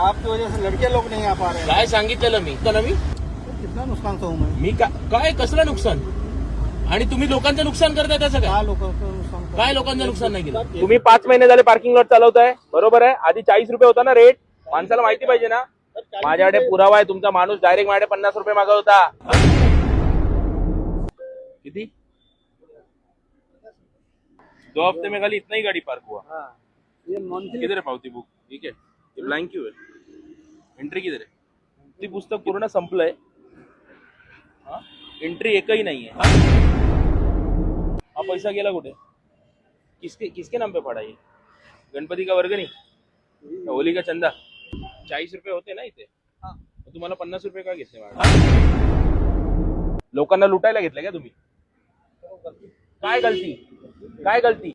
आपकी वजह से लड़के लोग नहीं आ पा रहे हैं। काय सांगितलेलं मी कितना नुकसान सहू मैं? मी काय कसलं नुकसान आणि तुम्ही लोकांचं नुकसान करताय त्याचं काय क्या लोकांचं नुकसान काय लोकांचं नुकसान नाही केलं तुम्ही 5 महिने झाले पार्किंग लॉट चालवताय बरोबर आहे आधी 40 रुपये होता ना रेट माणसाला माहिती पाहिजे ना माझ्याकडे पुरावा आहे तुमचा माणूस डायरेक्ट माझ्याकडे 50 रुपये मागत होता किती 2 हफ्ते में खाली इतना ही गाड़ी पार्क हुआ हाँ, ये मंथली किधर है पावती बुक ठीक है ये ब्लैंक क्यों है एंट्री किधर है ती पुस्तक पूर्ण संपलंय एंट्री एकही नाहीये हा पैसा गेला कुठे किसके किसके नाम पे पड़ा ये गणपती का वर्गणी होली का चंदा 40 रुपये होते ना इथे तुम्हाला 50 रुपये का घेतले लोकांना लुटायला घेतलं का तुम्ही काय गलती